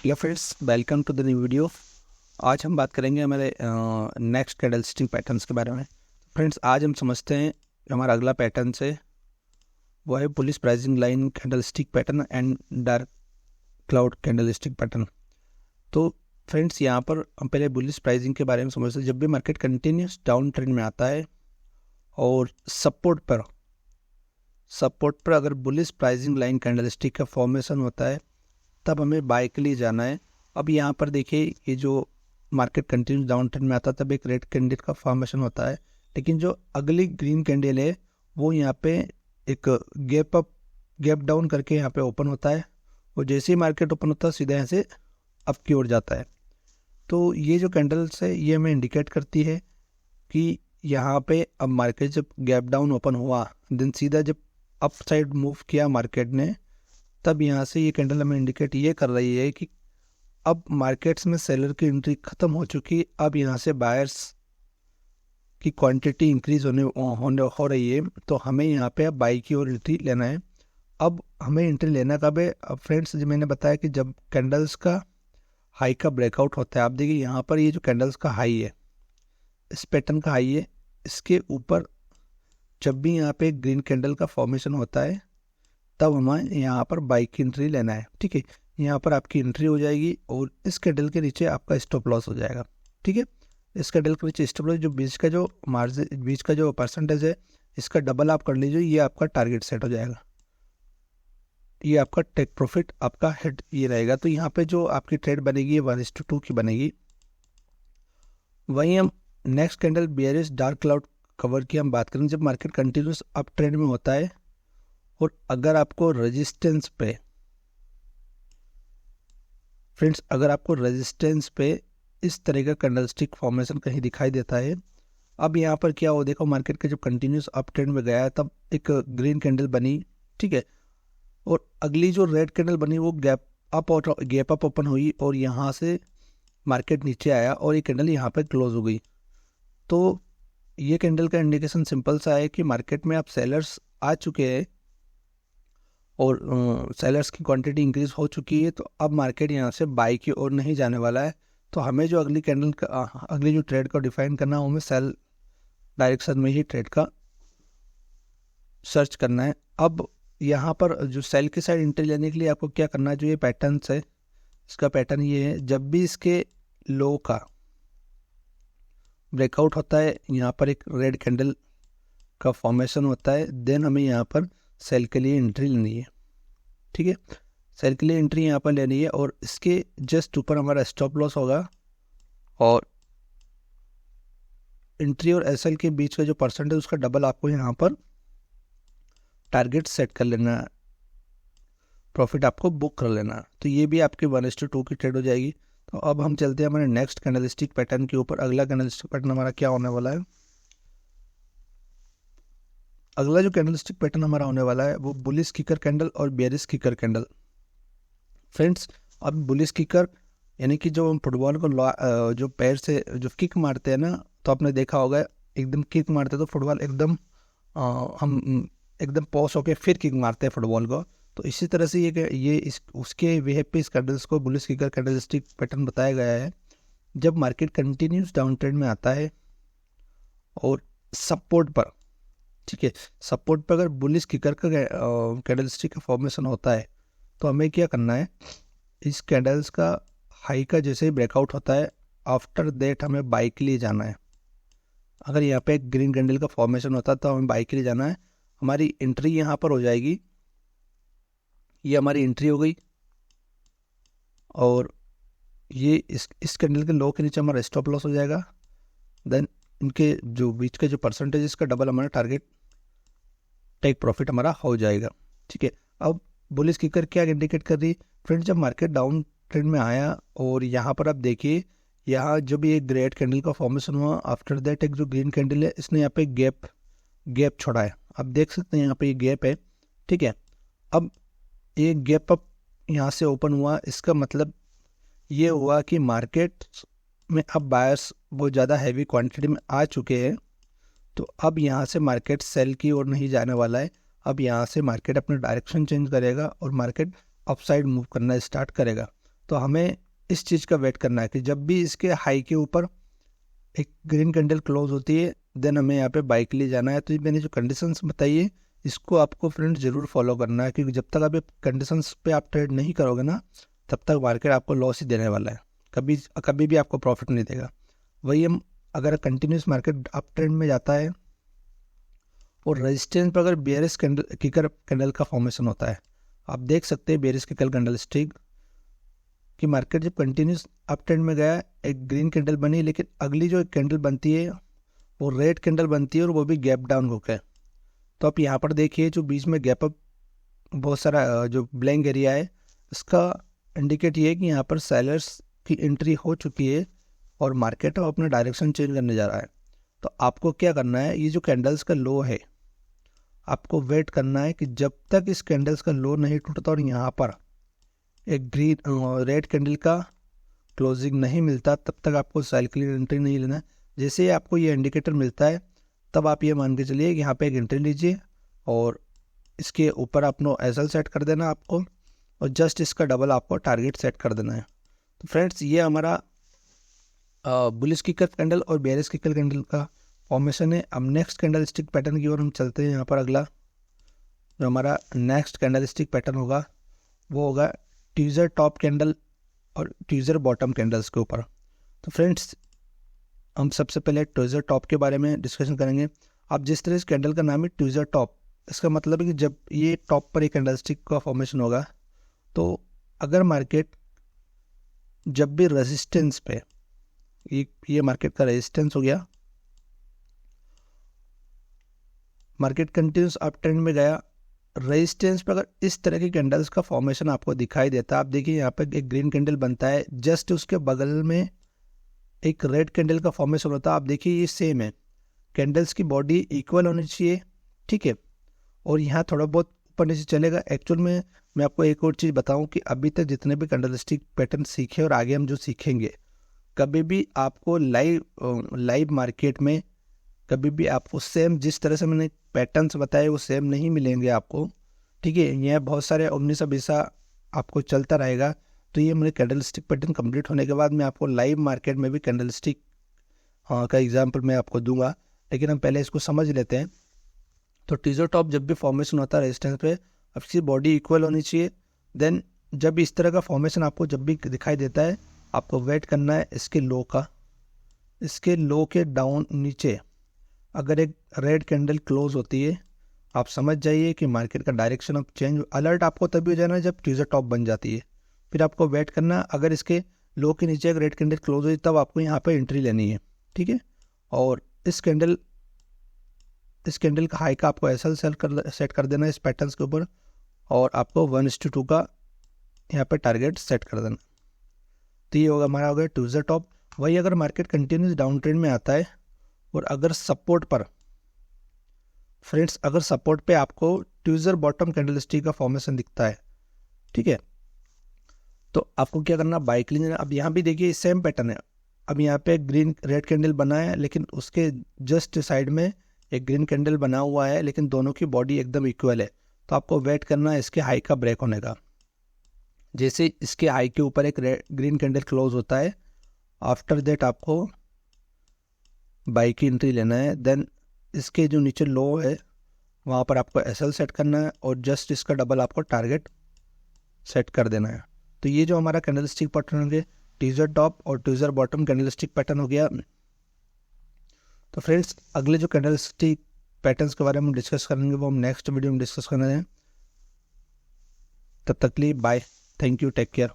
Hello friends, welcome to the new video. आज हम बात करेंगे हमारे नेक्स्ट कैंडलस्टिक पैटर्न्स के बारे में। फ्रेंड्स, आज हम समझते हैं हमारा अगला पैटर्न से वो है bullish pricing line candlestick pattern and dark cloud candlestick pattern. तो फ्रेंड्स, यहाँ पर हम पहले बुलिश प्राइसिंग के बारे में समझते हैं। जब भी मार्केट कंटिन्यूस डाउन ट्रेंड में आता है और सपोर्ट पर अगर बुलिश प्राइसिंग लाइन कैंडलस्टिक का फॉर्मेशन होता है तब हमें बाय के लिए जाना है। अब यहाँ पर देखिए, ये जो मार्केट कंटिन्यूस डाउन ट्रेंड में आता है तब एक रेड कैंडल का फॉर्मेशन होता है, लेकिन जो अगली ग्रीन कैंडल है वो यहाँ पे एक गैप डाउन करके यहाँ पे ओपन होता है और जैसे ही मार्केट ओपन होता है सीधा यहाँ से अप की ओर जाता है। तो ये जो कैंडल्स है ये हमें इंडिकेट करती है कि यहाँ पे अब मार्केट जब गैप डाउन ओपन हुआ देन सीधा जब अप साइड मूव किया मार्केट ने, तब यहाँ से ये कैंडल हमें इंडिकेट ये कर रही है कि अब मार्केट्स में सेलर की एंट्री ख़त्म हो चुकी। अब यहाँ से बायर्स की क्वांटिटी इंक्रीज हो रही है, तो हमें यहाँ पे अब बाई की ओर एंट्री लेना है। अब हमें एंट्री लेना कब है? अब फ्रेंड्स, जो मैंने बताया कि जब कैंडल्स का हाई का ब्रेकआउट होता है। आप देखिए यहाँ पर ये जो कैंडल्स का हाई है, इस पैटर्न का हाई है, इसके ऊपर जब भी यहाँ पे ग्रीन कैंडल का फॉर्मेशन होता है तब हमें यहाँ पर बाई की एंट्री लेना है। ठीक है, यहाँ पर आपकी एंट्री हो जाएगी और इस कैंडल के नीचे आपका स्टॉप लॉस हो जाएगा। ठीक है, इस कैंडल के नीचे स्टॉप लॉस जो बीच का जो मार्जिन, बीच का जो परसेंटेज है, इसका डबल आप कर लीजिए, ये आपका टारगेट सेट हो जाएगा। ये आपका टेक प्रॉफिट आपका हेड ये रहेगा। तो यहाँ पे जो आपकी ट्रेड बनेगी 1:2 की बनेगी। वहीं हम next candle bearish dark cloud cover की हम बात करें। जब मार्केट कंटिन्यूस अप ट्रेंड में होता है और अगर आपको रेजिस्टेंस पे फ्रेंड्स, अगर आपको रेजिस्टेंस पे इस तरह का कैंडलस्टिक फॉर्मेशन कहीं दिखाई देता है, अब यहाँ पर क्या हो, देखो मार्केट का जब कंटिन्यूस अप ट्रेंड में गया तब एक ग्रीन कैंडल बनी। ठीक है, और अगली जो रेड कैंडल बनी वो गैप अप ओपन हुई और यहाँ से मार्केट नीचे आया और ये कैंडल यहाँ पे क्लोज हो गई। तो ये कैंडल का इंडिकेशन सिंपल सा है कि मार्केट में अब सेलर्स आ चुके हैं और सेलर्स की क्वांटिटी इंक्रीज हो चुकी है। तो अब मार्केट यहाँ से बाई की ओर नहीं जाने वाला है। तो हमें जो अगली कैंडल का अगली जो ट्रेड को डिफाइन करना है, हमें सेल डायरेक्शन में ही ट्रेड का सर्च करना है। अब यहाँ पर जो सेल की साइड एंट्री लेने के लिए आपको क्या करना है, जो ये पैटर्न है इसका पैटर्न ये है, जब भी इसके लो का ब्रेकआउट होता है, यहाँ पर एक रेड कैंडल का फॉर्मेशन होता है, देन हमें यहाँ पर सेल के लिए एंट्री लेनी है। ठीक है, सेल के लिए एंट्री यहाँ पर लेनी है और इसके जस्ट ऊपर हमारा स्टॉप लॉस होगा और एंट्री और एसएल के बीच का जो परसेंटेज उसका डबल आपको यहाँ पर टारगेट सेट कर लेना है, प्रॉफिट आपको बुक कर लेना है। तो ये भी आपकी 1:2 की ट्रेड हो जाएगी। तो अब हम चलते हैं हमारे नेक्स्ट कैंडलस्टिक पैटर्न के ऊपर। अगला कैंडलस्टिक पैटर्न हमारा क्या होने वाला है? अगला जो कैंडलस्टिक पैटर्न हमारा होने वाला है वो बुलिश किकर कैंडल और बेयरिश किकर कैंडल। फ्रेंड्स, अब बुलिश किकर यानी कि जो हम फुटबॉल को जो पैर से जो किक मारते हैं ना, तो आपने देखा होगा एकदम किक मारते हैं तो फुटबॉल एकदम हम एकदम पॉज होके फिर किक मारते हैं फुटबॉल को। तो इसी तरह से उसके वे पे इस कैंडल्स को बुलिश किकर कैंडलस्टिक पैटर्न बताया गया है। जब मार्केट कंटिन्यूस डाउन ट्रेंड में आता है और सपोर्ट पर, ठीक है, सपोर्ट पर अगर बुलिश किकर का कैंडलस्टिक का फॉर्मेशन होता है तो हमें क्या करना है, इस कैंडल्स का हाई का जैसे ही ब्रेकआउट होता है आफ्टर दैट हमें बाई के लिए जाना है। अगर यहाँ पे एक ग्रीन कैंडल का फॉर्मेशन होता है तो हमें बाई के लिए जाना है। हमारी एंट्री यहाँ पर हो जाएगी, ये हमारी एंट्री हो गई और ये इस कैंडल के लो के नीचे हमारा स्टॉप लॉस हो जाएगा। देन इनके जो बीच का जो परसेंटेज इसका डबल हमारा टारगेट टेक प्रॉफिट हमारा हो जाएगा। ठीक है, अब बुलिश किकर क्या इंडिकेट कर रही है? फ्रेंड्स, जब मार्केट डाउन ट्रेंड में आया और यहाँ पर आप देखिए, यहाँ जब ये रेड कैंडल का फॉर्मेशन हुआ आफ्टर दैट एक जो ग्रीन कैंडल है इसने यहाँ पे गैप छोड़ा है। आप देख सकते हैं यहाँ पे ये गैप है। ठीक है, अब ये गैप अप यहाँ से ओपन हुआ, इसका मतलब ये हुआ कि मार्केट में अब बायर्स बहुत ज़्यादा हैवी क्वांटिटी में आ चुके हैं। तो अब यहाँ से मार्केट सेल की ओर नहीं जाने वाला है। अब यहाँ से मार्केट अपना डायरेक्शन चेंज करेगा और मार्केट अपसाइड मूव करना स्टार्ट करेगा। तो तो हमें इस चीज़ का वेट करना है कि जब भी इसके हाई के ऊपर एक ग्रीन कैंडल क्लोज होती है देन हमें यहाँ पे बाई के लिए जाना है। तो ये मैंने जो कंडीशंस बताई है इसको आपको फ्रेंड्स ज़रूर फॉलो करना है, क्योंकि जब तक आप कंडीशंस पे आप ट्रेड नहीं करोगे ना तब तक मार्केट आपको लॉस ही देने वाला है, कभी भी आपको प्रॉफिट नहीं देगा। वही हम अगर कंटिन्यूस मार्केट अप ट्रेंड में जाता है और रेजिस्टेंस पर अगर बेयरिश किकर कैंडल का फॉर्मेशन होता है, आप देख सकते हैं बेयरिश किकर कैंडल स्टिक कि मार्केट जब कंटिन्यूस अप ट्रेंड में गया एक ग्रीन कैंडल बनी, लेकिन अगली जो एक कैंडल बनती है वो रेड कैंडल बनती है और वो भी गैप डाउन होकर। तो आप यहाँ पर देखिए जो बीच में गैप अप बहुत सारा जो ब्लैंक एरिया है इसका इंडिकेट ये है कि यहाँ पर सेलर्स की एंट्री हो चुकी है और मार्केट अब अपना डायरेक्शन चेंज करने जा रहा है। तो आपको क्या करना है, ये जो कैंडल्स का लो है आपको वेट करना है कि जब तक इस कैंडल्स का लो नहीं टूटता और यहाँ पर एक रेड कैंडल का क्लोजिंग नहीं मिलता तब तक आपको सेल के लिए एंट्री नहीं लेना है। जैसे ही आपको ये इंडिकेटर मिलता है तब आप ये मान के चलिए कि यहाँ पे एक एंट्री लीजिए और इसके ऊपर अपना एसएल सेट कर देना आपको और जस्ट इसका डबल आपको टारगेट सेट कर देना है। तो फ्रेंड्स ये हमारा बुलिश किकर कैंडल और बेयरिश किकर कैंडल का फॉर्मेशन है। अब नेक्स्ट कैंडल स्टिक पैटर्न की ओर हम चलते हैं। यहाँ पर अगला जो हमारा नेक्स्ट कैंडल स्टिक पैटर्न होगा वो होगा ट्यूजर टॉप कैंडल और ट्यूजर बॉटम कैंडल्स के ऊपर। तो फ्रेंड्स हम सबसे पहले ट्यूजर टॉप के बारे में डिस्कशन करेंगे। अब जिस तरह इस कैंडल का नाम है ट्यूजर टॉप, इसका मतलब है कि जब ये टॉप पर एक कैंडल स्टिक का फॉर्मेशन होगा तो अगर मार्केट जब भी रेजिस्टेंस पे ये मार्केट का रेजिस्टेंस हो गया, मार्केट कंटिन्यूस अप ट्रेंड में गया, रेजिस्टेंस पे अगर इस तरह की कैंडल्स का फॉर्मेशन आपको दिखाई देता है, आप देखिए यहाँ पे एक ग्रीन कैंडल बनता है, जस्ट उसके बगल में एक रेड कैंडल का फॉर्मेशन होता है। आप देखिए ये सेम है, कैंडल्स की बॉडी इक्वल होनी चाहिए, ठीक है, और यहाँ थोड़ा बहुत ऊपर नीचे चलेगा। एक्चुअल में मैं आपको एक और चीज़ बताऊं कि अभी तक जितने भी कैंडलस्टिक पैटर्न सीखे और आगे हम जो सीखेंगे, कभी भी आपको लाइव मार्केट में कभी भी आपको सेम जिस तरह से मैंने पैटर्न्स बताए वो सेम नहीं मिलेंगे आपको, ठीक है। यह बहुत सारे 19-20 आपको चलता रहेगा। तो ये मेरे कैंडलस्टिक पैटर्न कंप्लीट होने के बाद मैं आपको लाइव मार्केट में भी कैंडलस्टिक का एग्जांपल मैं आपको दूंगा, लेकिन हम पहले इसको समझ लेते हैं। तो ट्यूजर टॉप जब भी फॉर्मेशन होता है रेजिस्टेंस पे, अब इसकी बॉडी इक्वल होनी चाहिए। देन जब इस तरह का फॉर्मेशन आपको जब भी दिखाई देता है आपको वेट करना है इसके लो का। इसके लो के डाउन नीचे अगर एक रेड कैंडल क्लोज होती है, आप समझ जाइए कि मार्केट का डायरेक्शन ऑफ चेंज। अलर्ट आपको तभी हो जाना है जब ट्यूजर टॉप बन जाती है, फिर आपको वेट करना। अगर इसके लो के नीचे एक रेड कैंडल क्लोज हुई तब आपको यहाँ पे एंट्री लेनी है, ठीक है। और इस कैंडल का हाई का आपको एसएल सेट कर देना है इस पैटर्न्स के ऊपर, और आपको 1:2 का यहाँ पे टारगेट सेट कर देना। तो ये होगा हमारा हो गया ट्यूजर टॉप। वही अगर मार्केट कंटिन्यूस डाउन ट्रेंड में आता है और अगर सपोर्ट पर फ्रेंड्स अगर सपोर्ट पे आपको ट्यूजर बॉटम कैंडलस्टिक का फॉर्मेशन दिखता है, ठीक है, तो आपको क्या करना, बाई के लिए जाना। अब यहाँ भी देखिए सेम पैटर्न है। अब यहाँ पे ग्रीन रेड कैंडल बना है, लेकिन उसके जस्ट साइड में एक ग्रीन कैंडल बना हुआ है, लेकिन दोनों की बॉडी एकदम इक्वल है। तो आपको वेट करना है इसके हाई का ब्रेक होने का। जैसे इसके हाई के ऊपर एक ग्रीन कैंडल क्लोज होता है, आफ्टर दैट आपको बाई की एंट्री लेना है। देन इसके जो नीचे लो है वहाँ पर आपको एसएल सेट करना है और जस्ट इसका डबल आपको टारगेट सेट कर देना है। तो ये जो हमारा कैंडलस्टिक पैटर्न हो गया ट्यूजर टॉप और ट्यूजर बॉटम कैंडलस्टिक पैटर्न हो गया। तो फ्रेंड्स अगले जो कैंडलस्टिक पैटर्न्स के बारे में डिस्कस करेंगे वो हम नेक्स्ट वीडियो में डिस्कस करना है। तब तक के लिए bye, thank you, take care.